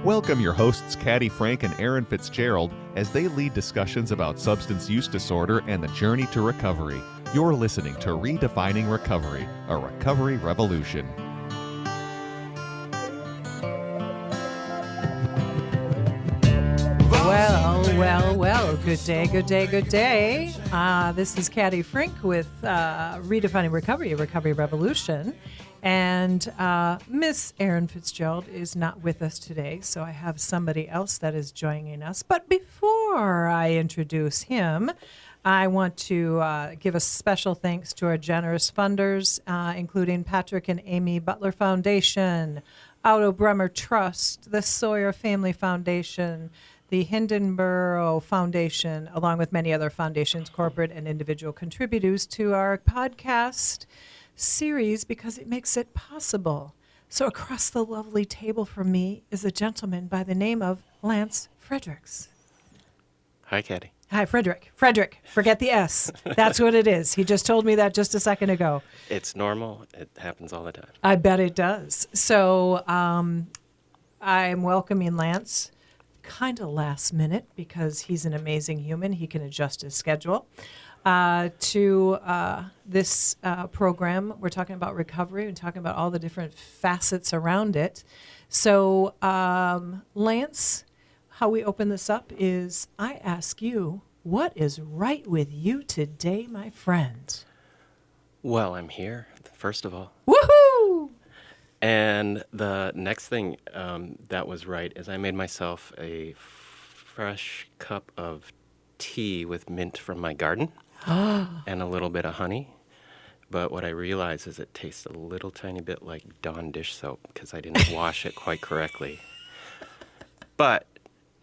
Welcome your hosts Caddy Frink and Aaron Fitzgerald as they lead discussions about substance use disorder and the journey to recovery. You're listening to Redefining Recovery, a recovery revolution. Well, good day. This is Caddy Frink with Redefining Recovery, a recovery revolution. And Miss Erin Fitzgerald is not with us today, so I have somebody else that is joining us. But before I introduce him, I want to give a special thanks to our generous funders, including Patrick and Amy Butler Foundation, Otto Bremer Trust, the Sawyer Family Foundation, the Hindenburg Foundation, along with many other foundations, corporate and individual contributors to our podcast series because it makes it possible. So across the lovely table from me is a gentleman by the name of Lance Frederick. Hi, Caddy. Hi, Frederick. Frederick, forget the S. That's what it is. He just told me that just a second ago. It's normal. It happens all the time. I bet it does. So I'm welcoming Lance kind of last minute because he's an amazing human. He can adjust his schedule to this program. We're talking about recovery and talking about all the different facets around it. So Lance, how we open this up is I ask you, what is right with you today, my friend? Well, I'm here, first of all. Woohoo! And the next thing that was right is I made myself a fresh cup of tea with mint from my garden and a little bit of honey. But what I realized is it tastes a little tiny bit like Dawn dish soap because I didn't wash it quite correctly. But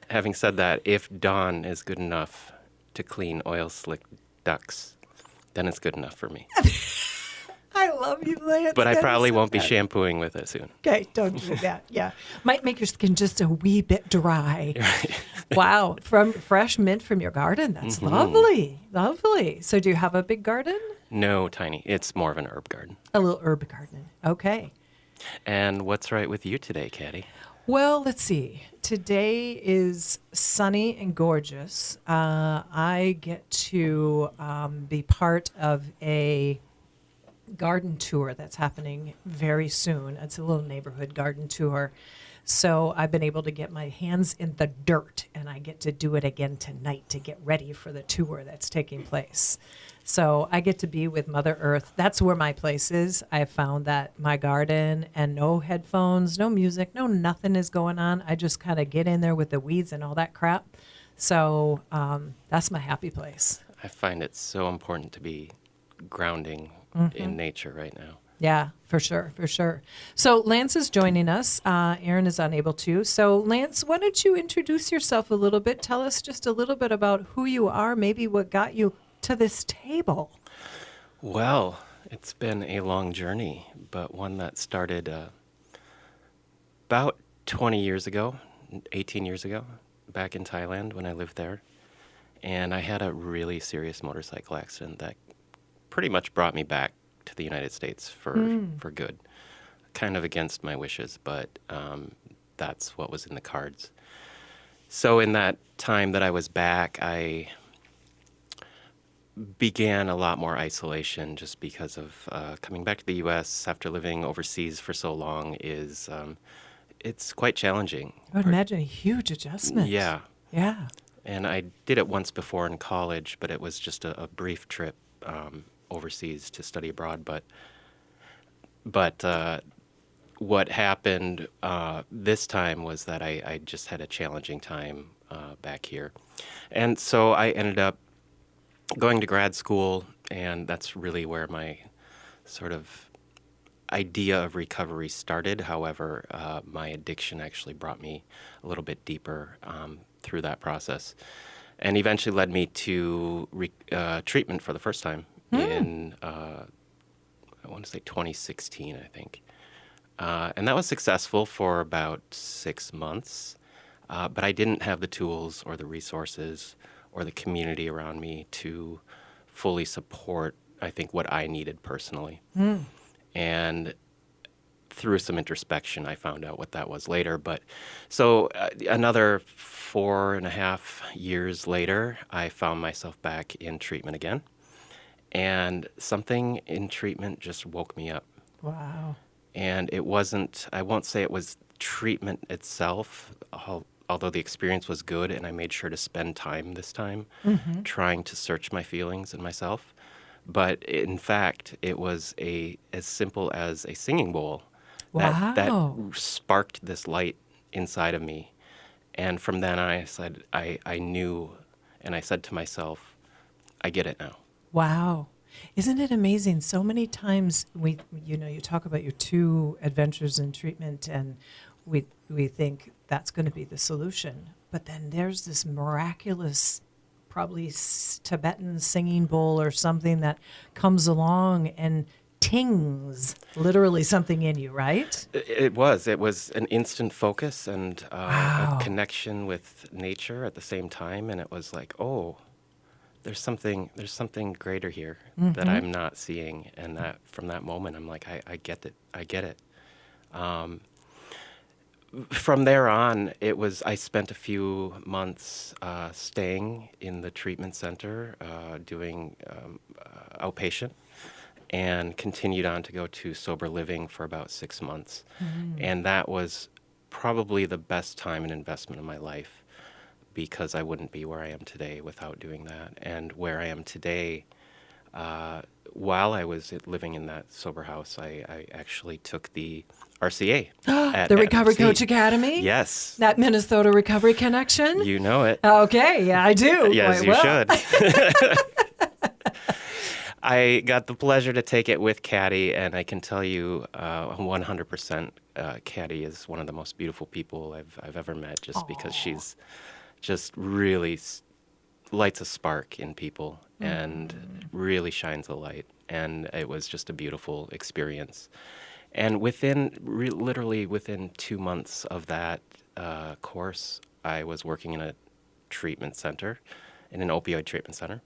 having said that, if Dawn is good enough to clean oil slick ducks, then it's good enough for me. I love you, Lance. But I probably won't be shampooing with it soon. Okay, don't do that. Yeah. Might make your skin just a wee bit dry. Right. Wow. From fresh mint from your garden. That's lovely. Lovely. So do you have a big garden? No, tiny. It's more of an herb garden. A little herb garden. Okay. And what's right with you today, Caddy? Well, let's see. Today is sunny and gorgeous. I get to be part of a garden tour that's happening very soon. It's a little neighborhood garden tour. So I've been able to get my hands in the dirt, and I get to do it again tonight to get ready for the tour that's taking place. So I get to be with Mother Earth. That's where my place is. I found that my garden and no headphones, no music, no nothing is going on. I just kind of get in there with the weeds and all that crap. So that's my happy place. I find it so important to be grounding in nature right now. Yeah, for sure. So Lance is joining us. Aaron is unable to. So Lance, why don't you introduce yourself a little bit? Tell us just a little bit about who you are, maybe what got you to this table. Well, it's been a long journey, but one that started about 20 years ago, 18 years ago, back in Thailand when I lived there. And I had a really serious motorcycle accident that pretty much brought me back to the United States for good. Kind of against my wishes, but that's what was in the cards. So in that time that I was back, I began a lot more isolation just because of coming back to the U.S. after living overseas for so long is it's quite challenging. I would imagine a huge adjustment. Yeah. Yeah. And I did it once before in college, but it was just a brief trip overseas to study abroad. But what happened this time was that I just had a challenging time back here. And so I ended up going to grad school, and that's really where my sort of idea of recovery started. However, my addiction actually brought me a little bit deeper through that process and eventually led me to treatment for the first time in, I want to say 2016, I think. And that was successful for about 6 months, but I didn't have the tools or the resources or the community around me to fully support, I think, what I needed personally. And through some introspection, I found out what that was later. But so another 4.5 years later, I found myself back in treatment again. And something in treatment just woke me up. Wow. And it wasn't, I won't say it was treatment itself, although the experience was good, and I made sure to spend time this time trying to search my feelings and myself. But in fact, it was as simple as a singing bowl that sparked this light inside of me. And from then I said, I knew, and I said to myself, I get it now. Wow. Isn't it amazing? So many times you talk about your 2 adventures in treatment, and we think that's going to be the solution. But then there's this miraculous, probably Tibetan singing bowl or something that comes along and tings literally something in you, right? It was an instant focus and Wow. a connection with nature at the same time. And it was like, oh, there's something greater here that I'm not seeing. And that from that moment, I'm like, I get it. I get it. From there on, I spent a few months staying in the treatment center, doing outpatient, and continued on to go to sober living for about 6 months. And that was probably the best time and investment of my life, because I wouldn't be where I am today without doing that. And where I am today, while I was living in that sober house, I actually took the RCA. The Recovery FC. Coach Academy? Yes. That Minnesota Recovery Connection? You know it. Okay, yeah, I do. Yes, Quite you well. should. I got the pleasure to take it with Caddy, and I can tell you 100% Caddy is one of the most beautiful people I've ever met, just because she's just really lights a spark in people and really shines a light. And it was just a beautiful experience. And literally within 2 months of that course, I was working in a treatment center, in an opioid treatment center.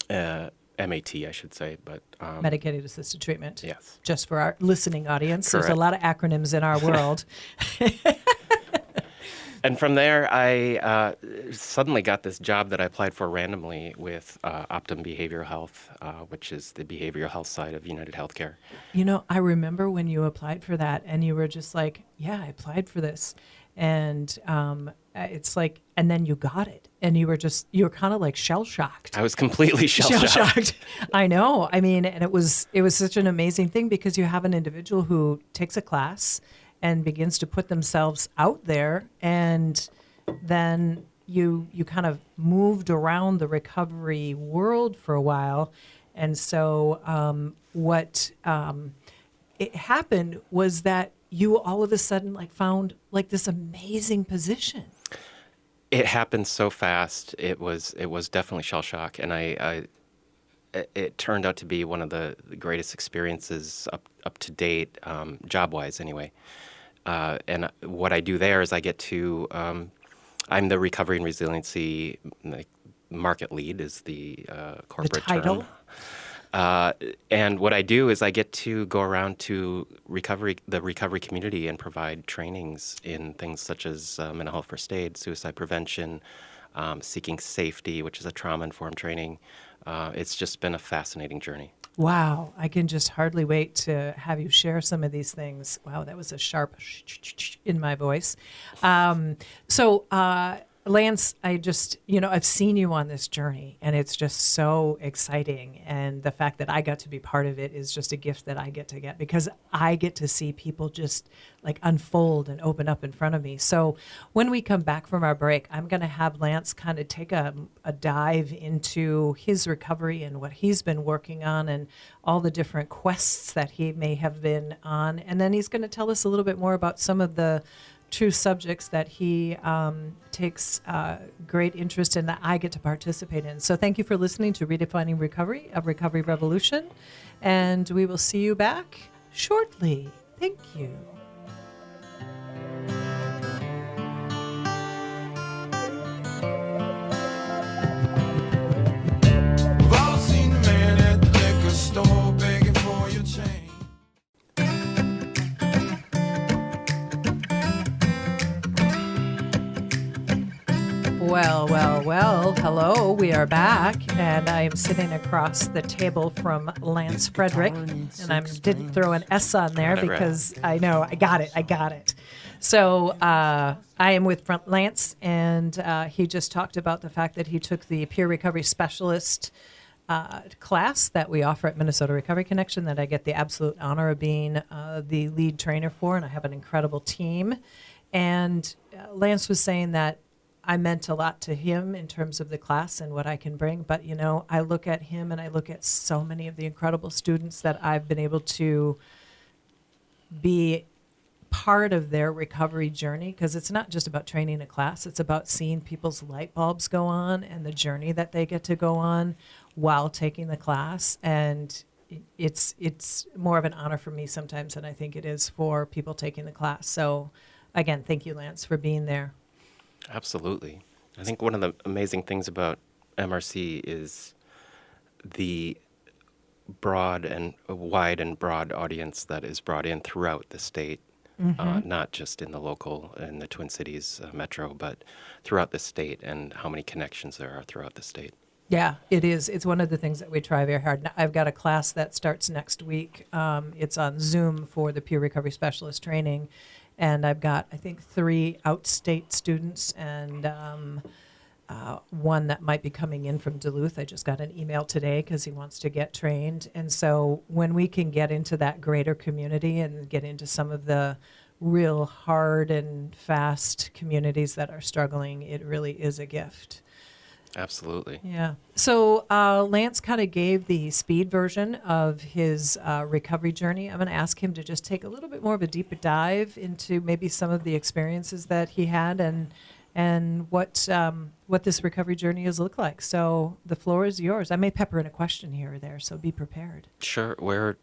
MAT, I should say, but Medicated assisted treatment. yes. Just for our listening audience, there's a Correct. lot of acronyms in our world. And from there, I suddenly got this job that I applied for randomly with Optum Behavioral Health, which is the behavioral health side of United Healthcare. I remember when you applied for that, and you were just like, yeah, I applied for this. And it's like, and then you got it. And you were kind of like shell-shocked. I was completely shell-shocked. I know. I mean, and it was such an amazing thing, because you have an individual who takes a class and begins to put themselves out there, and then you kind of moved around the recovery world for a while. And so what it happened was that you all of a sudden found this amazing position. It happened so fast. It was definitely shell shock, and it turned out to be one of the greatest experiences up to date, job wise anyway. And what I do there is I get to I'm the recovery and resiliency market lead is the corporate The title. term. And what I do is I get to go around to the recovery community and provide trainings in things such as mental health first aid, suicide prevention, seeking safety, which is a trauma-informed training. It's just been a fascinating journey. Wow, I can just hardly wait to have you share some of these things. Wow, that was a sharp in my voice. So Lance, I've seen you on this journey, and it's just so exciting. And the fact that I got to be part of it is just a gift that I get to get, because I get to see people just unfold and open up in front of me. So when we come back from our break, I'm going to have Lance kind of take a dive into his recovery and what he's been working on and all the different quests that he may have been on. And then he's going to tell us a little bit more about some of the true subjects that he takes great interest in, that I get to participate in. So thank you for listening to Redefining Recovery, a Recovery Revolution, and we will see you back shortly. Thank you. We've all seen the man at the liquor store begging for your change. Well. Hello, we are back, and I am sitting across the table from Lance Frederick, and I didn't throw an S on there because I know I got it. So I am with Lance, and he just talked about the fact that he took the peer recovery specialist class that we offer at Minnesota Recovery Connection that I get the absolute honor of being the lead trainer for, and I have an incredible team. And Lance was saying that I meant a lot to him in terms of the class and what I can bring. But, you know, I look at him and I look at so many of the incredible students that I've been able to be part of their recovery journey, because it's not just about training a class. It's about seeing people's light bulbs go on and the journey that they get to go on while taking the class. And it's more of an honor for me sometimes than I think it is for people taking the class. So, again, thank you, Lance, for being there. Absolutely. I think one of the amazing things about MRC is the wide and broad audience that is brought in throughout the state, not just in the Twin Cities metro, but throughout the state, and how many connections there are throughout the state. Yeah, it is. It's one of the things that we try very hard. I've got a class that starts next week. It's on Zoom for the peer recovery specialist training. And I've got, I think, 3 outstate students and one that might be coming in from Duluth. I just got an email today because he wants to get trained. And so when we can get into that greater community and get into some of the real hard and fast communities that are struggling, it really is a gift. Absolutely. Yeah. So Lance kind of gave the speed version of his recovery journey. I'm going to ask him to just take a little bit more of a deeper dive into maybe some of the experiences that he had and what this recovery journey has looked like. So the floor is yours. I may pepper in a question here or there, so be prepared. Sure. Where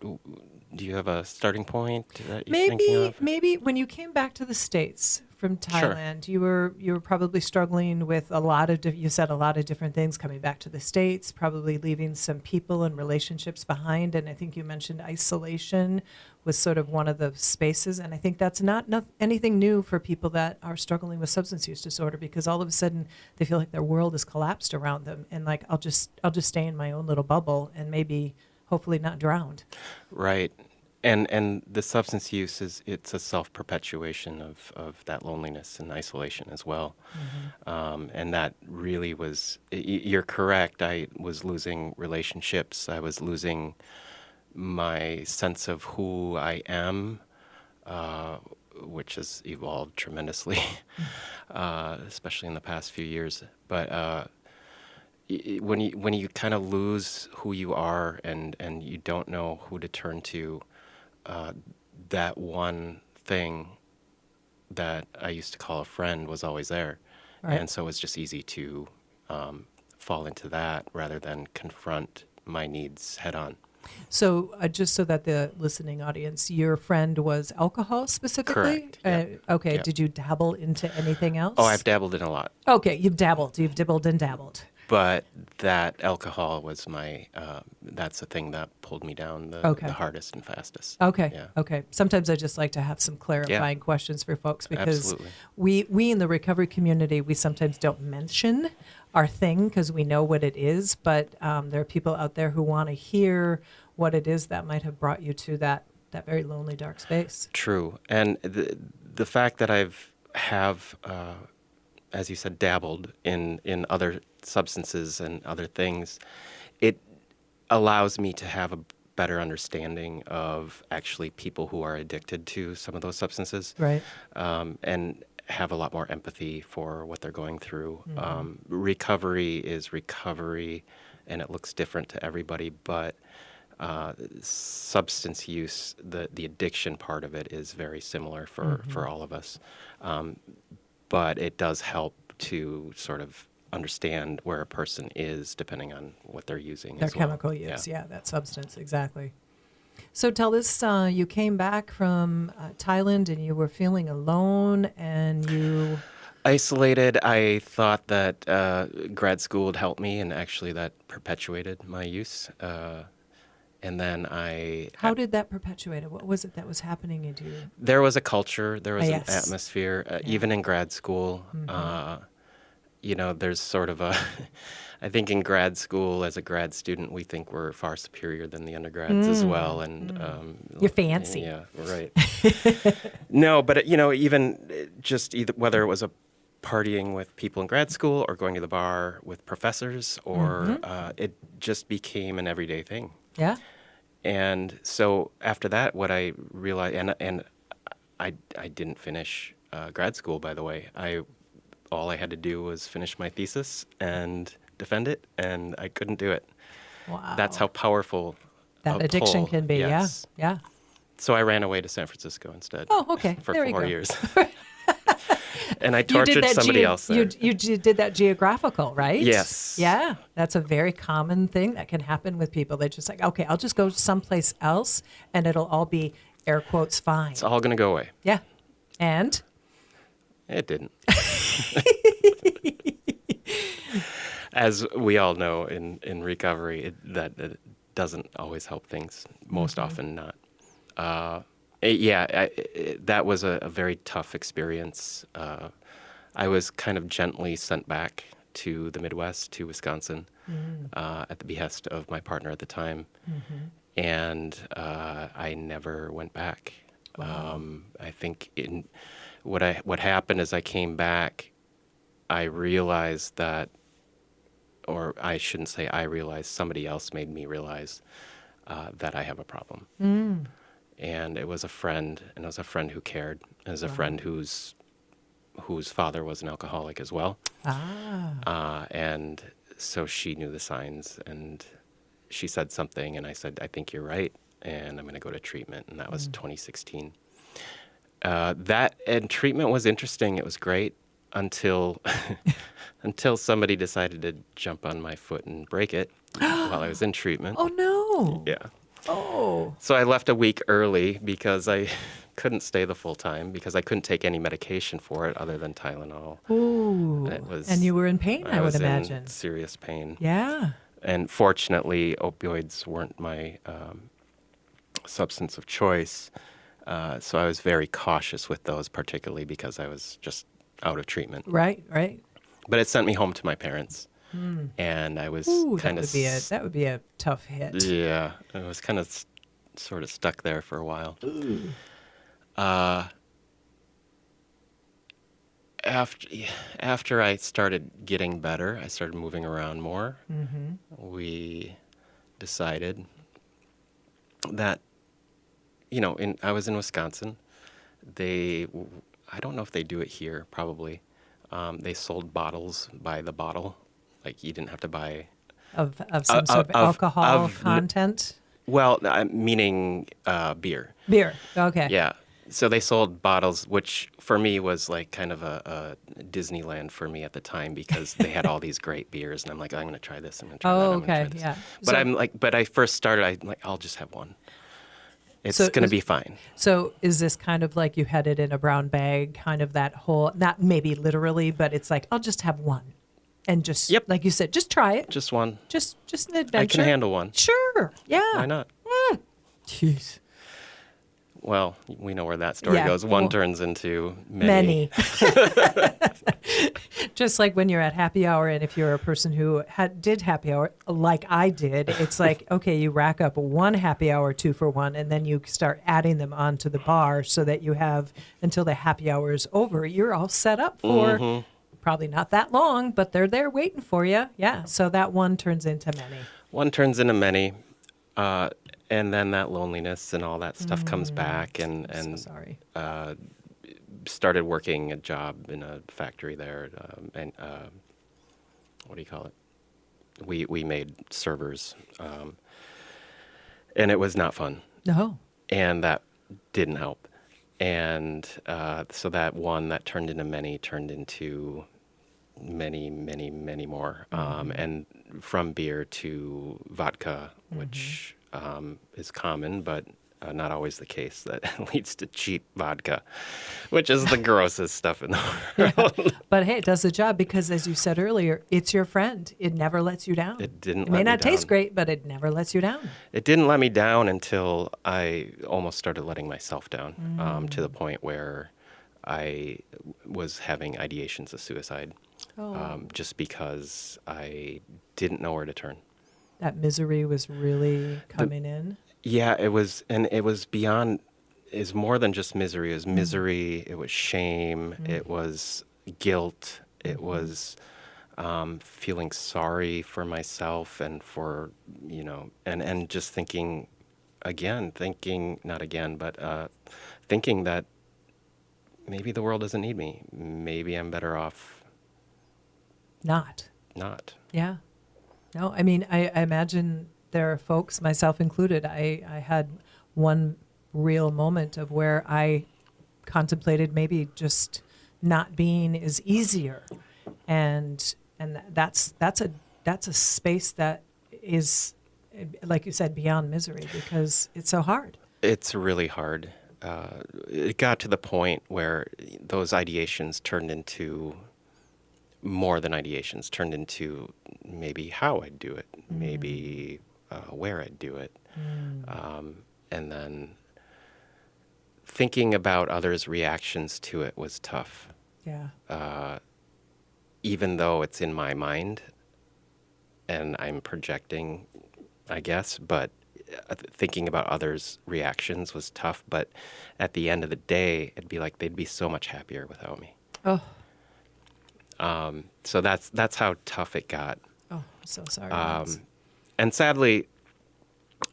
do you have a starting point that you're thinking of? Maybe when you came back to the States from Thailand, sure. you were probably struggling with a lot of you said a lot of different things coming back to the States, probably leaving some people and relationships behind, and I think you mentioned isolation was sort of one of the spaces, and I think that's not anything new for people that are struggling with substance use disorder, because all of a sudden they feel like their world is collapsed around them, and like I'll just stay in my own little bubble and maybe hopefully not drowned. Right. And the substance use it's a self-perpetuation of that loneliness and isolation as well. And that really was, you're correct, I was losing relationships. I was losing my sense of who I am, which has evolved tremendously, especially in the past few years. But when you kind of lose who you are and you don't know who to turn to, that one thing that I used to call a friend was always there. Right. And so it's just easy to fall into that rather than confront my needs head on. So just so that the listening audience, your friend was alcohol specifically? Correct. Yep. Okay. Yep. Did you dabble into anything else? Oh, I've dabbled in a lot. Okay. You've dabbled. You've dibbled and dabbled. But that alcohol was that's the thing that pulled me down the hardest and fastest. Okay. Yeah. Okay. Sometimes I just like to have some clarifying questions for folks, because we in the recovery community, we sometimes don't mention our thing because we know what it is, but there are people out there who want to hear what it is that might have brought you to that very lonely, dark space. True. And the fact that have as you said, dabbled in other substances and other things, it allows me to have a better understanding of actually people who are addicted to some of those substances, right? And have a lot more empathy for what they're going through. Recovery is recovery, and it looks different to everybody, but substance use, the addiction part of it is very similar for all of us. But it does help to sort of understand where a person is depending on what they're using. Their chemical use, yeah, that substance, exactly. So tell us, you came back from Thailand and you were feeling alone and you... Isolated. I thought that grad school would help me, and actually that perpetuated my use. And then How did that perpetuate it? What was it that was happening into you? There was a culture, there was an atmosphere, even in grad school. there's sort of a, I think in grad school, as a grad student, we think we're far superior than the undergrads as well. And You're fancy. Yeah, right. No, but, even just either whether it was a partying with people in grad school or going to the bar with professors, or it just became an everyday thing. Yeah. And so after that, what I realized, and I didn't finish grad school, by the way. All I had to do was finish my thesis and defend it, and I couldn't do it. Wow. That's how powerful that a addiction pull. can be. Yes. Yeah. So I ran away to San Francisco instead. Oh, okay. For There you 4 go. years. And I tortured somebody else there. You did that geographical, right? Yes. Yeah. That's a very common thing that can happen with people. They're just like, okay, I'll just go someplace else and it'll all be, air quotes, fine. It's all going to go away. Yeah. And? It didn't. As we all know in recovery, that doesn't always help things, most often not. That was a very tough experience. I was kind of gently sent back to the Midwest, to Wisconsin, at the behest of my partner at the time. And I never went back. Wow. I think what happened is I came back, I realized that, or I shouldn't say I realized, somebody else made me realize that I have a problem. And it was a friend, and it was a friend who cared. It was a friend whose father was an alcoholic as well. And so she knew the signs, and she said something, and I said, I think you're right, and I'm going to go to treatment. And that was 2016. And treatment was interesting. It was great until until somebody decided to jump on my foot and break it while I was in treatment. Oh, no. Yeah. Oh. So I left a week early because I couldn't stay the full time, because I couldn't take any medication for it other than Tylenol. Ooh. And you were in pain, I would imagine. In serious pain. Yeah. And fortunately, opioids weren't my substance of choice. So I was very cautious with those, particularly because I was just out of treatment. Right. But it sent me home to my parents. And I was kind of... That would be a tough hit. Yeah. I was kind of sort of stuck there for a while. After I started getting better, I started moving around more. We decided that, I was in Wisconsin. I don't know if they do it here, probably. They sold bottles by the bottle. Like, you didn't have to buy... Of some sort of alcohol content? Well, meaning beer. Beer, okay. Yeah. So they sold bottles, which for me was like kind of a Disneyland for me at the time, because they had all these great beers, and I'm like, I'm going to try this, I'm going to try that, I'm okay, gonna try this. yeah. But I first started, I'm like, I'll just have one. It's going to be fine. So is this kind of like you had it in a brown bag, kind of that whole, not maybe literally, but it's like, I'll just have one. And just, like you said, just try it. Just one. Just an adventure. I can handle one. Sure, yeah. Why not? Jeez. Well, we know where that story goes. One turns into many. Just like when you're at happy hour, and if you're a person who did happy hour, like I did, it's like, okay, you rack up one happy hour, 2 for $1, and then you start adding them onto the bar so that you have, until the happy hour is over, you're all set up for probably not that long, but they're there waiting for you. Yeah, so that one turns into many. One turns into many. And then that loneliness and all that stuff comes back, and I'm so sorry. Started working a job in a factory there, and what do you call it? We made servers, and it was not fun. No. And that didn't help, and so that one that turned into many more, and from beer to vodka, which is common, but not always the case. That leads to cheap vodka, which is the grossest stuff in the world. Yeah. But hey, it does the job, because as you said earlier, it's your friend. It never lets you down. It didn't. It may not taste great, but it never lets you down. It didn't let me down until I almost started letting myself down, to the point where I was having ideations of suicide. just because I didn't know where to turn. That misery was really coming in. Yeah, it was, and it was beyond, is more than just misery. It was misery, it was shame, it was guilt, it was feeling sorry for myself and for, and just thinking that maybe the world doesn't need me. Maybe I'm better off Not. not. Yeah. No, I mean, I imagine there are folks, myself included, I had one real moment of where I contemplated maybe just not being is easier. And that's a space that is, like you said, beyond misery because it's so hard. It's really hard. It got to the point where those ideations turned into more than ideations, turned into maybe how I'd do it, maybe where I'd do it. And then thinking about others' reactions to it was tough. Yeah. Even though it's in my mind and I'm projecting, I guess, but thinking about others' reactions was tough. But at the end of the day, it'd be like they'd be so much happier without me. Oh. So that's how tough it got. Oh, I'm so sorry. Lance. And sadly,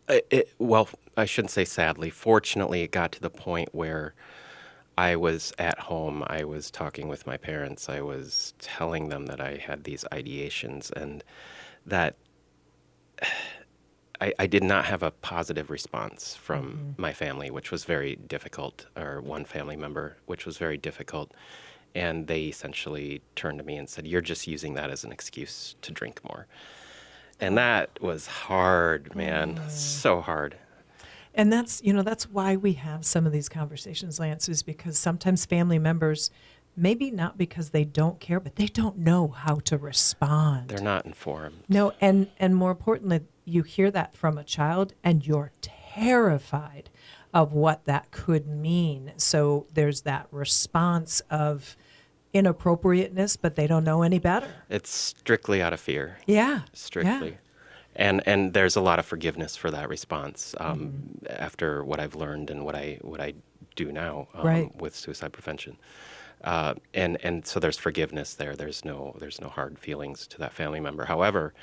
I shouldn't say sadly. Fortunately, it got to the point where I was at home. I was talking with my parents. I was telling them that I had these ideations and that I did not have a positive response from my family, which was very difficult, or one family member, which was very difficult. And they essentially turned to me and said, "You're just using that as an excuse to drink more." And that was hard, man. So hard. And that's why we have some of these conversations, Lance, is because sometimes family members, maybe not because they don't care, but they don't know how to respond. They're not informed. No, and more importantly, you hear that from a child and you're terrified of what that could mean. So there's that response of inappropriateness, but they don't know any better. It's strictly out of fear. Yeah. Strictly. Yeah. And there's a lot of forgiveness for that response after what I've learned and what I do now with suicide prevention. And so there's forgiveness there. There's no hard feelings to that family member. However,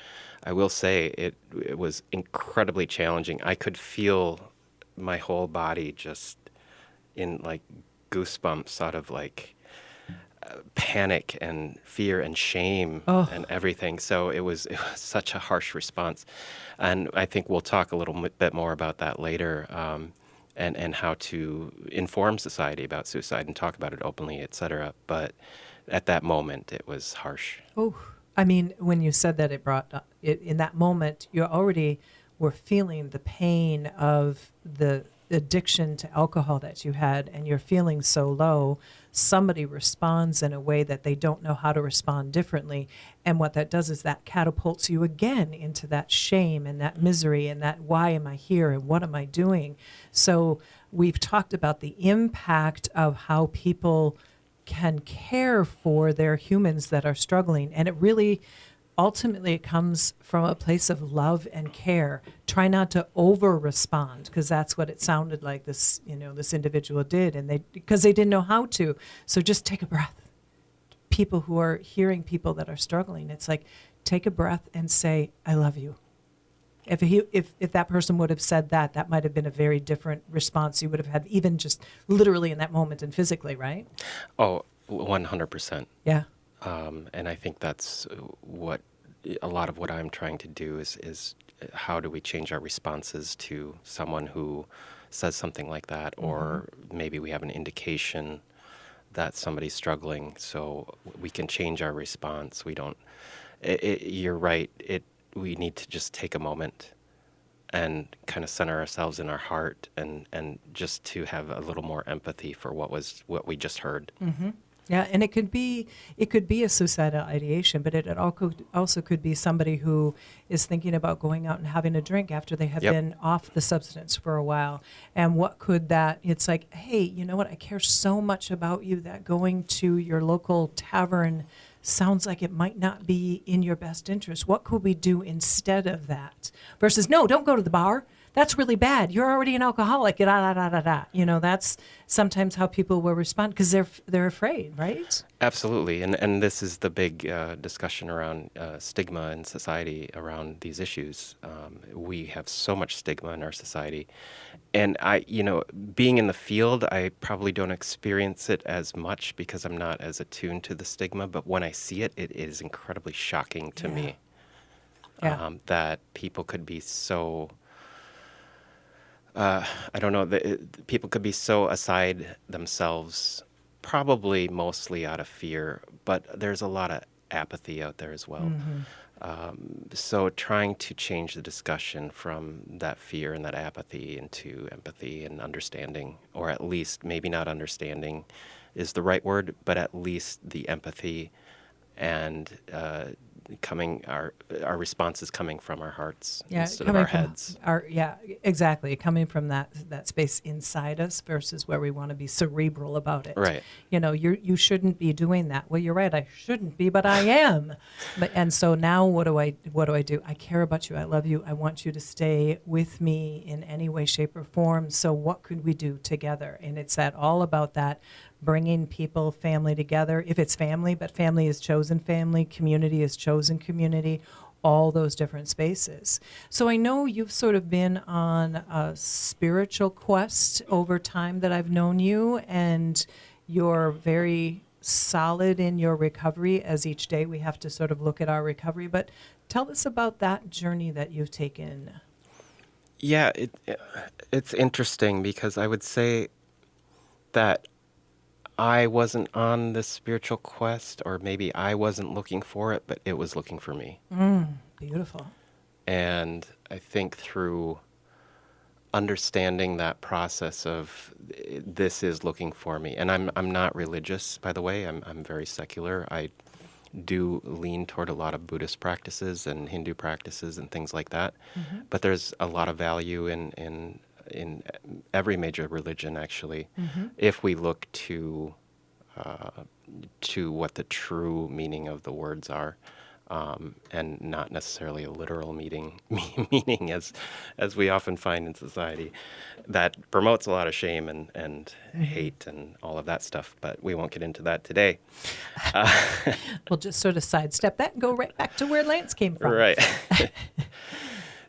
I will say it was incredibly challenging. I could feel my whole body just in like goosebumps out of like panic and fear and shame and everything. So it was such a harsh response. And I think we'll talk a little bit more about that later. And how to inform society about suicide and talk about it openly, et cetera. But at that moment, it was harsh. Oh, I mean, when you said that, it brought it in that moment, you already were feeling the pain of the addiction to alcohol that you had, and you're feeling so low. Somebody responds in a way that they don't know how to respond differently. And what that does is that catapults you again into that shame and that misery and that why am I here and what am I doing? So we've talked about the impact of how people can care for their humans that are struggling. And it really, ultimately, it comes from a place of love and care. Try not to over-respond, because that's what it sounded like this individual did, and because they didn't know how to. So just take a breath. People who are hearing people that are struggling, it's like, take a breath and say, "I love you." If that person would have said that, that might have been a very different response you would have had, even just literally in that moment and physically, right? Oh, 100%. Yeah. And I think that's what a lot of what I'm trying to do is how do we change our responses to someone who says something like that, or maybe we have an indication that somebody's struggling, so we can change our response. We don't. You're right. We need to just take a moment and kind of center ourselves in our heart and just to have a little more empathy for what we just heard. Mm-hmm. Yeah, and it could be a suicidal ideation, but it also could be somebody who is thinking about going out and having a drink after they have been off the substance for a while. And what could that? It's like, hey, you know what? I care so much about you that going to your local tavern sounds like it might not be in your best interest. What could we do instead of that? Versus, no, don't go to the bar. That's really bad. You're already an alcoholic. Da, da, da, da, da. You know, that's sometimes how people will respond because they're afraid, right? Absolutely. And this is the big discussion around stigma in society around these issues. We have so much stigma in our society. And being in the field, I probably don't experience it as much because I'm not as attuned to the stigma. But when I see it, it is incredibly shocking to me that people could be so... I don't know, people could be so aside themselves, probably mostly out of fear, but there's a lot of apathy out there as well. So trying to change the discussion from that fear and that apathy into empathy and understanding, or at least maybe not understanding is the right word, but at least the empathy and our response is coming from our hearts instead of our heads. Exactly. Coming from that space inside us versus where we want to be cerebral about it. Right. You know, you shouldn't be doing that. Well, you're right. I shouldn't be, but I am. And so now what do I do? I care about you. I love you. I want you to stay with me in any way, shape, or form. So what could we do together? And it's all about that. Bringing people, family together, if it's family, but family is chosen family, community is chosen community, all those different spaces. So I know you've sort of been on a spiritual quest over time that I've known you, and you're very solid in your recovery as each day we have to sort of look at our recovery. But tell us about that journey that you've taken. Yeah, it's interesting because I would say that I wasn't on this spiritual quest, or maybe I wasn't looking for it, but it was looking for me. Beautiful. And I think through understanding that process of this is looking for me, and I'm not religious, by the way. I'm very secular. I do lean toward a lot of Buddhist practices and Hindu practices and things like that. But there's a lot of value in every major religion, actually, if we look to what the true meaning of the words are, and not necessarily a literal meaning as we often find in society that promotes a lot of shame and hate and all of that stuff. But we won't get into that today. We'll just sort of sidestep that and go right back to where Lance came from. Right.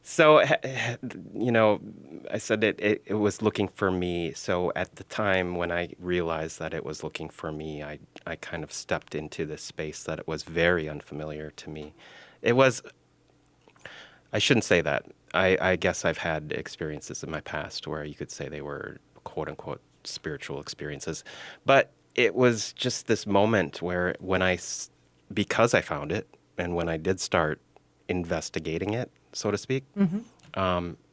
So, I said it was looking for me. So at the time when I realized that it was looking for me, I kind of stepped into this space that it was very unfamiliar to me. I shouldn't say that. I guess I've had experiences in my past where you could say they were quote unquote spiritual experiences. But it was just this moment where because I found it, and when I did start investigating it, so to speak,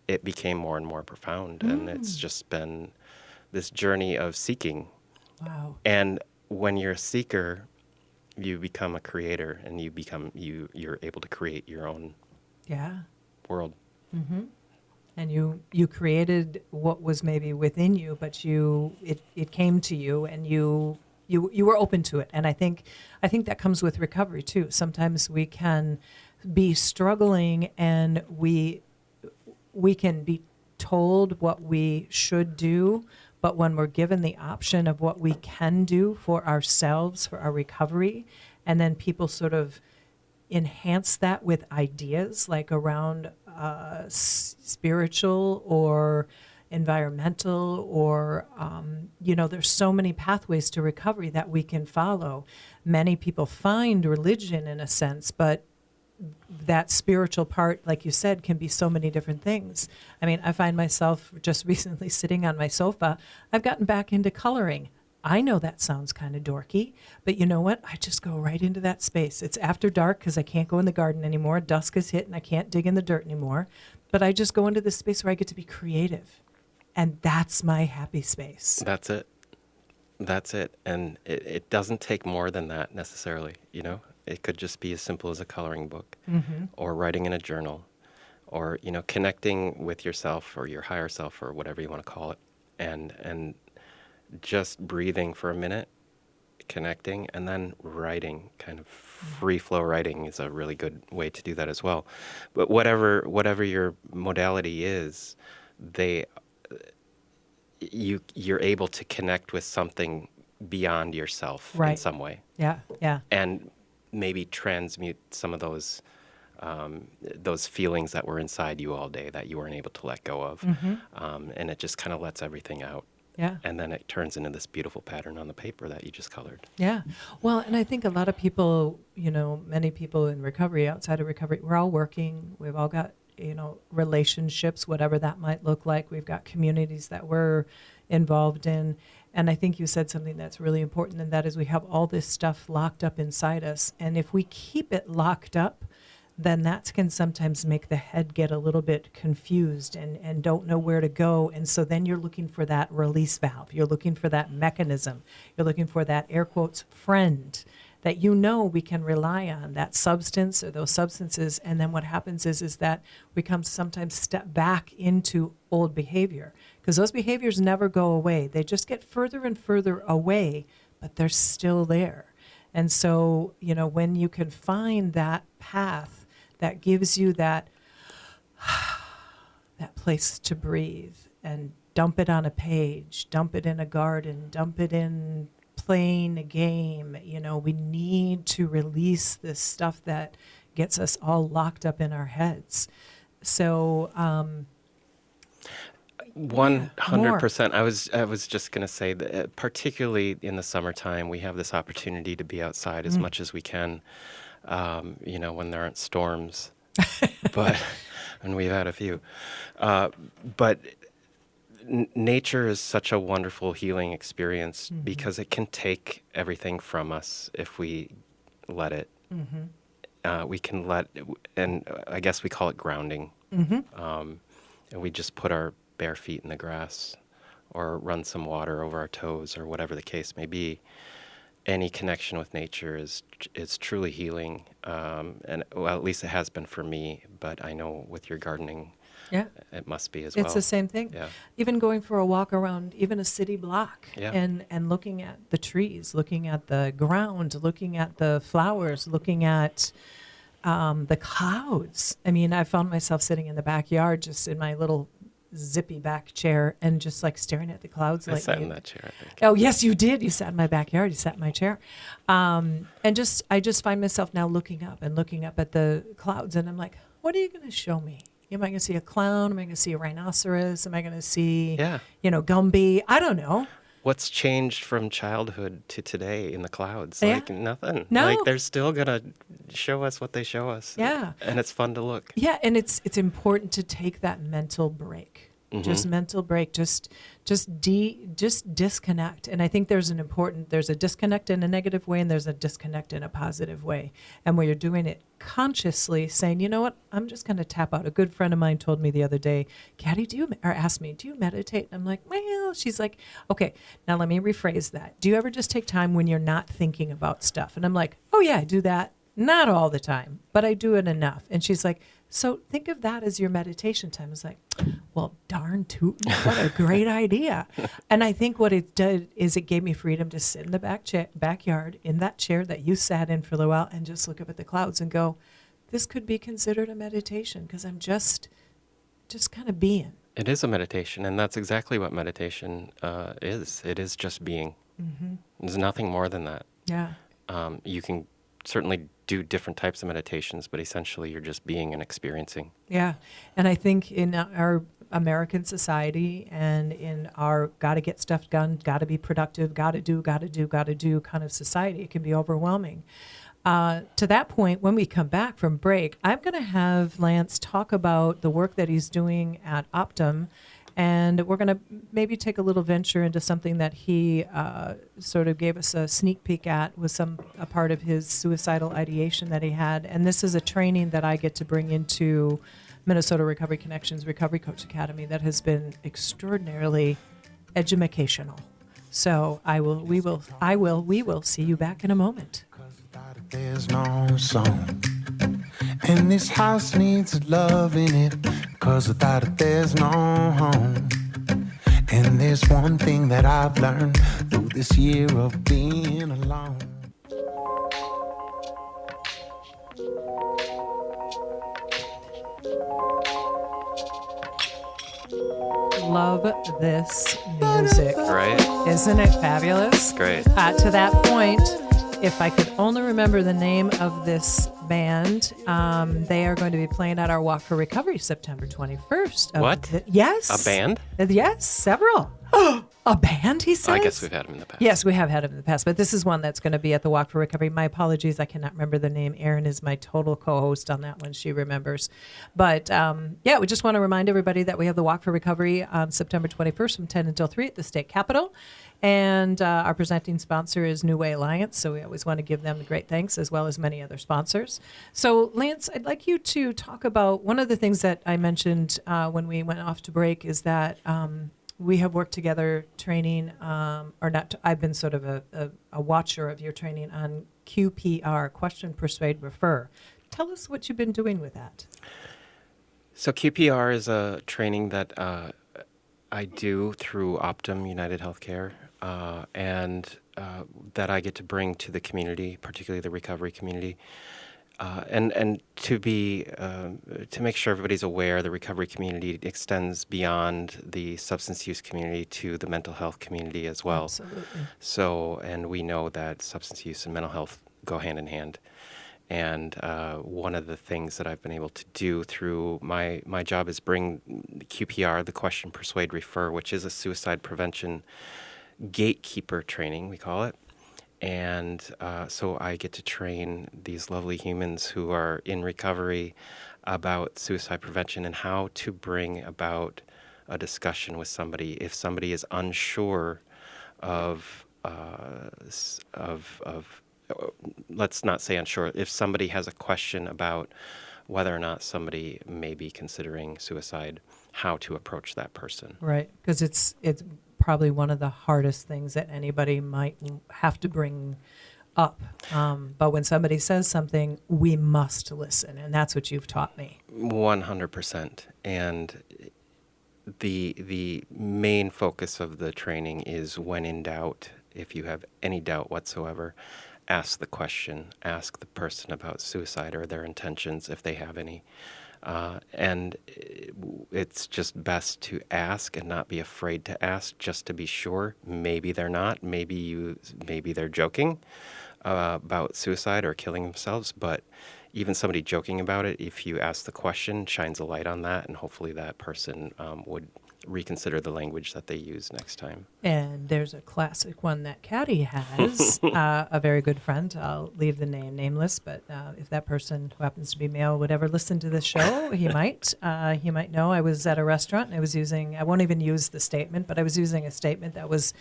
it became more and more profound. And it's just been this journey of seeking. Wow. And when you're a seeker, you become a creator, and you're able to create your own world. And you created what was maybe within you, but it came to you, and you were open to it. And I think that comes with recovery too. Sometimes we can be struggling, and we can be told what we should do, but when we're given the option of what we can do for ourselves, for our recovery, and then people sort of enhance that with ideas like around spiritual or environmental, or there's so many pathways to recovery that we can follow. Many people find religion in a sense, but that spiritual part, like you said, can be so many different things. I mean, I find myself just recently sitting on my sofa. I've gotten back into coloring. I know that sounds kind of dorky, but you know what? I just go right into that space. It's after dark because I can't go in the garden anymore. Dusk is hit and I can't dig in the dirt anymore. But I just go into this space where I get to be creative. And that's my happy space. That's it. And it doesn't take more than that necessarily, It could just be as simple as a coloring book, or writing in a journal, or, connecting with yourself or your higher self or whatever you want to call it, and just breathing for a minute connecting, and then writing, kind of free flow writing is a really good way to do that as well. But whatever your modality is, you're able to connect with something beyond yourself in some way. Yeah, yeah. And maybe transmute some of those feelings that were inside you all day that you weren't able to let go of. And it just kind of lets everything out. Yeah. And then it turns into this beautiful pattern on the paper that you just colored. Yeah. Well, and I think a lot of people, many people in recovery, outside of recovery, we're all working. We've all got, relationships, whatever that might look like. We've got communities that we're involved in. And I think you said something that's really important, and that is we have all this stuff locked up inside us. And if we keep it locked up, then that can sometimes make the head get a little bit confused and don't know where to go. And so then you're looking for that release valve. You're looking for that mechanism. You're looking for that, air quotes, friend that we can rely on, that substance or those substances. And then what happens is that we sometimes step back into old behavior, because those behaviors never go away. They just get further and further away, but they're still there. And so, when you can find that path that gives you that place to breathe and dump it on a page, dump it in a garden, dump it in playing a game. We need to release this stuff that gets us all locked up in our heads. So, 100%. I was just going to say that, particularly in the summertime, we have this opportunity to be outside as much as we can. When there aren't storms, and we've had a few. But nature is such a wonderful healing experience because it can take everything from us if we let it. We can and I guess we call it grounding. And we just put our bare feet in the grass or run some water over our toes or whatever the case may be. Any connection with nature is truly healing, and well, at least it has been for me. But I know with your gardening, it must be as well. It's the same thing. Yeah. Even going for a walk around even a city block, Yeah. and looking at the trees, looking at the ground, looking at the flowers, looking at the clouds. I mean, I found myself sitting in the backyard, just in my little zippy back chair, and just like staring at the clouds. I sat in that chair, I think. Oh, yes, you did. You sat in my backyard. You sat in my chair. And I just find myself now looking up at the clouds, and I'm like, what are you going to show me? Am I going to see a clown? Am I going to see a rhinoceros? Am I going to see, Gumby? I don't know. What's changed from childhood to today in the clouds? Yeah. Like nothing. No. Like they're still gonna show us what they show us. Yeah. And it's fun to look. Yeah, and it's important to take that mental break. Just mental break. Just disconnect. And I think there's a disconnect in a negative way, and there's a disconnect in a positive way. And where you're doing it consciously, saying, you know what, I'm just going to tap out. A good friend of mine told me the other day, Caddy, asked me, do you meditate? And I'm like, well, she's like, okay, now let me rephrase that. Do you ever just take time when you're not thinking about stuff? And I'm like, oh yeah, I do that. Not all the time, but I do it enough. And she's like, so think of that as your meditation time. I was like, well, darn tootin', what a great idea. And I think what it did is it gave me freedom to sit in the backyard in that chair that you sat in for a while and just look up at the clouds and go, this could be considered a meditation because I'm just kind of being. It is a meditation, and that's exactly what meditation is. It is just being. There's nothing more than that. Yeah. You can certainly do different types of meditations, but essentially you're just being and experiencing. Yeah. And I think in our American society and in our gotta get stuff done, gotta be productive, gotta do kind of society, it can be overwhelming. To that point, when we come back from break, I'm going to have Lance talk about the work that he's doing at Optum, and we're going to maybe take a little venture into something that he sort of gave us a sneak peek at, was a part of his suicidal ideation that he had. And this is a training that I get to bring into Minnesota Recovery Connections Recovery Coach Academy that has been extraordinarily educational. So we will see you back in a moment. There's no song, and this house needs love in it, 'cause without it there's no home. And there's one thing that I've learned through this year of being alone. Love this music. Right? Isn't it fabulous? Great. To that point, if I could only remember the name of this band, they are going to be playing at our Walk for Recovery September 21st. What? Yes. A band? Yes, several. A band, he says? I guess we've had them in the past. Yes, we have had them in the past, but this is one that's going to be at the Walk for Recovery. My apologies, I cannot remember the name. Erin is my total co-host on that one. She remembers. But yeah, we just want to remind everybody that we have the Walk for Recovery on September 21st from 10 until 3 at the State Capitol. And our presenting sponsor is New Way Alliance, so we always want to give them great thanks, as well as many other sponsors. So, Lance, I'd like you to talk about one of the things that I mentioned when we went off to break is that we have worked together training, or not, I've been sort of a watcher of your training on QPR, Question, Persuade, Refer. Tell us what you've been doing with that. So QPR is a training that I do through Optum United Healthcare, and that I get to bring to the community, particularly the recovery community. And to make sure everybody's aware, the recovery community extends beyond the substance use community to the mental health community as well. Absolutely. So, and we know that substance use and mental health go hand in hand. And one of the things that I've been able to do through my job is bring QPR, the Question, Persuade, Refer, which is a suicide prevention gatekeeper training, we call it. And so I get to train these lovely humans who are in recovery about suicide prevention and how to bring about a discussion with somebody if somebody is unsure of let's not say unsure, if somebody has a question about whether or not somebody may be considering suicide, how to approach that person. Right, because it's probably one of the hardest things that anybody might have to bring up. But when somebody says something, we must listen, and that's what you've taught me. 100%. And the main focus of the training is when in doubt, if you have any doubt whatsoever, ask the question, ask the person about suicide or their intentions if they have any. And it's just best to ask and not be afraid to ask, just to be sure. Maybe they're not. Maybe they're joking about suicide or killing themselves. But even somebody joking about it, if you ask the question, shines a light on that, and hopefully that person would reconsider the language that they use next time. And there's a classic one that Caddy has, a very good friend. I'll leave the name nameless, but if that person who happens to be male would ever listen to this show, he might know. I was at a restaurant and I won't even use the statement, but I was using a statement that was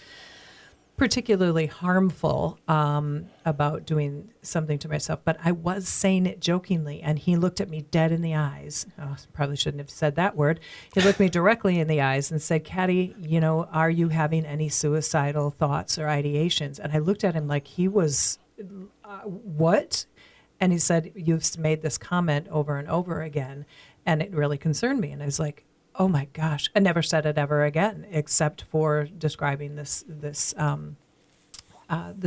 particularly harmful about doing something to myself, but I was saying it jokingly, and he looked at me dead in the eyes. Oh, probably shouldn't have said that word. He looked me directly in the eyes and said, "Caddy, are you having any suicidal thoughts or ideations?" And I looked at him like he was, what? And he said, "You've made this comment over and over again," and it really concerned me. And I was like, oh my gosh, I never said it ever again, except for describing this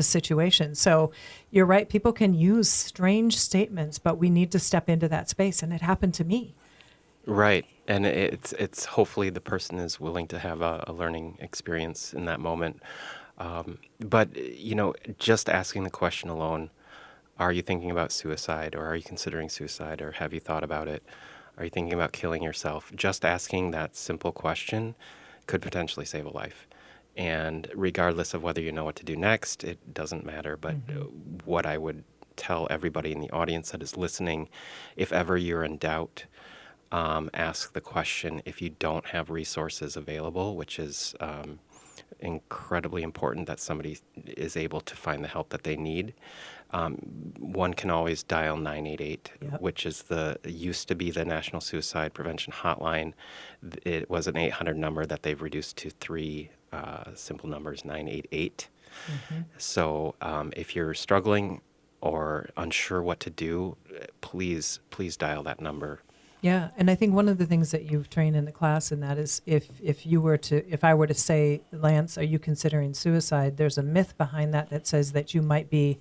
situation. So you're right, people can use strange statements, but we need to step into that space, and it happened to me. Right, and it's hopefully the person is willing to have a learning experience in that moment. But just asking the question alone, are you thinking about suicide, or are you considering suicide, or have you thought about it? Are you thinking about killing yourself? Just asking that simple question could potentially save a life. And regardless of whether you know what to do next, it doesn't matter. But what I would tell everybody in the audience that is listening, if ever you're in doubt, ask the question. If you don't have resources available, which is incredibly important that somebody is able to find the help that they need, one can always dial 988, Yep. which used to be the National Suicide Prevention Hotline. It was an 800 number that they've reduced to 3 simple numbers, 988. So if you're struggling or unsure what to do, please dial that number. Yeah, and I think one of the things that you've trained in the class, and that is if I were to say, Lance, are you considering suicide? There's a myth behind that says that you might be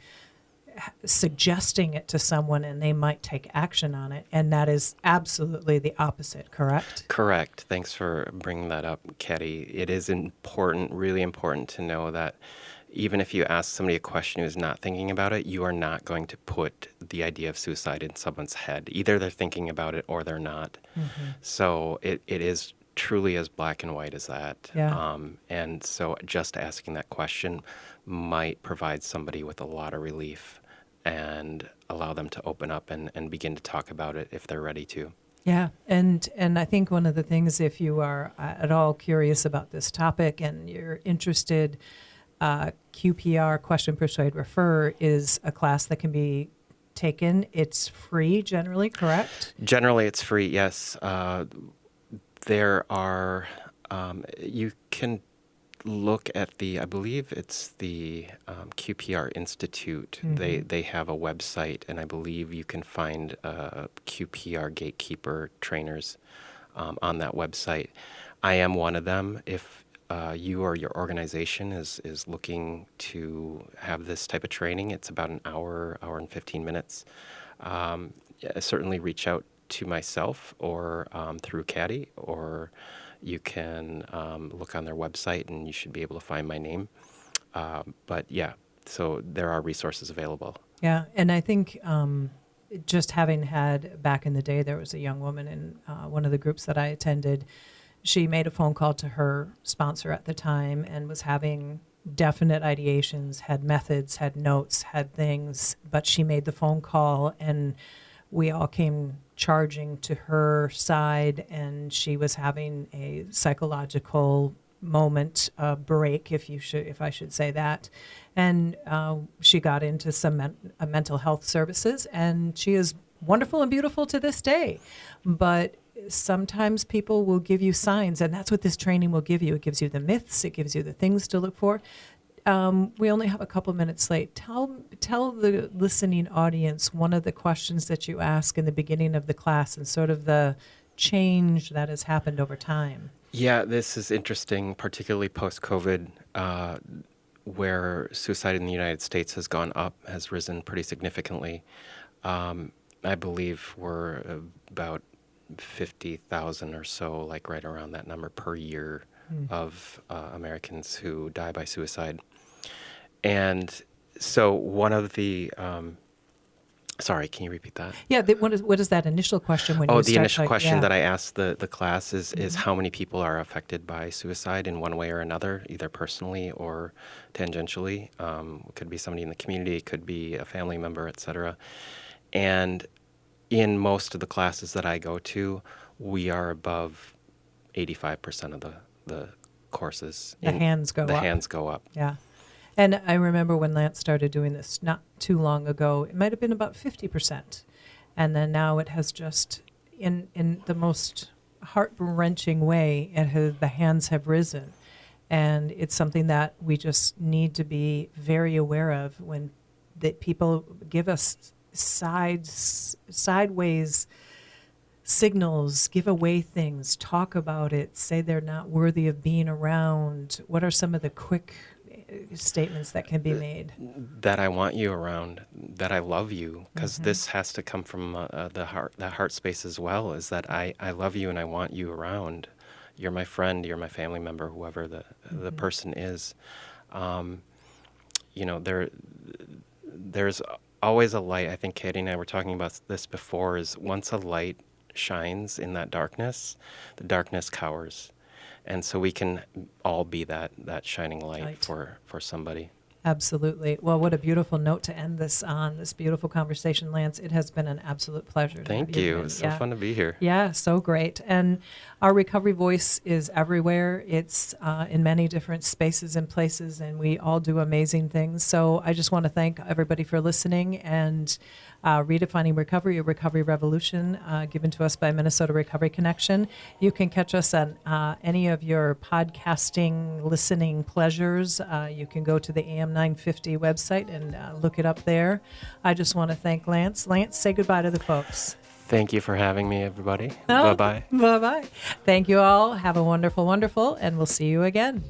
suggesting it to someone and they might take action on it, and that is absolutely the opposite, correct? Correct. Thanks for bringing that up, Caddy. It is important, really important to know that even if you ask somebody a question who's not thinking about it, you are not going to put the idea of suicide in someone's head. Either they're thinking about it or they're not. Mm-hmm. So it is truly as black and white as that. Yeah. And so just asking that question might provide somebody with a lot of relief and allow them to open up and begin to talk about it if they're ready to. Yeah, and I think one of the things, if you are at all curious about this topic and you're interested, QPR, Question, Persuade, Refer, is a class that can be taken. It's free generally, correct? Generally, it's free, yes. There are, you can look at I believe it's the QPR Institute. Mm-hmm. They have a website, and I believe you can find QPR gatekeeper trainers on that website. I am one of them. If you or your organization is looking to have this type of training, it's about an hour and 15 minutes. Certainly reach out to myself or through Caddy, or you can look on their website and you should be able to find my name. But yeah, so there are resources available. Yeah, and I think just having had, back in the day, there was a young woman in one of the groups that I attended. She made a phone call to her sponsor at the time and was having definite ideations, had methods, had notes, had things, but she made the phone call and we all came charging to her side, and she was having a psychological moment, break, if I should say that, and she got into some mental health services, and she is wonderful and beautiful to this day. But sometimes people will give you signs, and that's what this training will give you. It gives you the myths, it gives you the things to look for. We only have a couple minutes late. Tell the listening audience one of the questions that you ask in the beginning of the class and sort of the change that has happened over time. Yeah, this is interesting, particularly post-COVID, where suicide in the United States has gone up, has risen pretty significantly. I believe we're about 50,000 or so, like right around that number per year of Americans who die by suicide. And so one of the, sorry, can you repeat that? Yeah, what is that initial question when you start? The initial question that I asked the class is how many people are affected by suicide in one way or another, either personally or tangentially. It could be somebody in the community, it could be a family member, et cetera. And in most of the classes that I go to, we are above 85% of the courses. The hands go up. The hands go up. Yeah. And I remember when Lance started doing this not too long ago, it might have been about 50%. And then now it has just, in the most heart-wrenching way, the hands have risen. And it's something that we just need to be very aware of when that people give us sideways signals, give away things, talk about it, say they're not worthy of being around. What are some of the quick statements that can be made? That I want you around, that I love you, because this has to come from the heart space as well, is that I love you and I want you around. You're my friend, you're my family member, whoever the person is. There's always a light. I think Caddy and I were talking about this before, is once a light shines in that darkness, the darkness cowers. And so we can all be that shining light for somebody. Absolutely. Well, what a beautiful note to end this on, this beautiful conversation, Lance. It has been an absolute pleasure. Thank you. It's so fun to be here. Yeah, so great. And our Recovery Voice is everywhere. It's in many different spaces and places, and we all do amazing things. So I just want to thank everybody for listening, and Redefining Recovery, a recovery revolution, given to us by Minnesota Recovery Connection. You can catch us on any of your podcasting listening pleasures. You can go to the AM 950 website and look it up there. I just want to thank Lance. Lance, say goodbye to the folks. Thank you for having me, everybody. Oh, Bye-bye. Bye-bye. Thank you all. Have a wonderful, wonderful, and we'll see you again.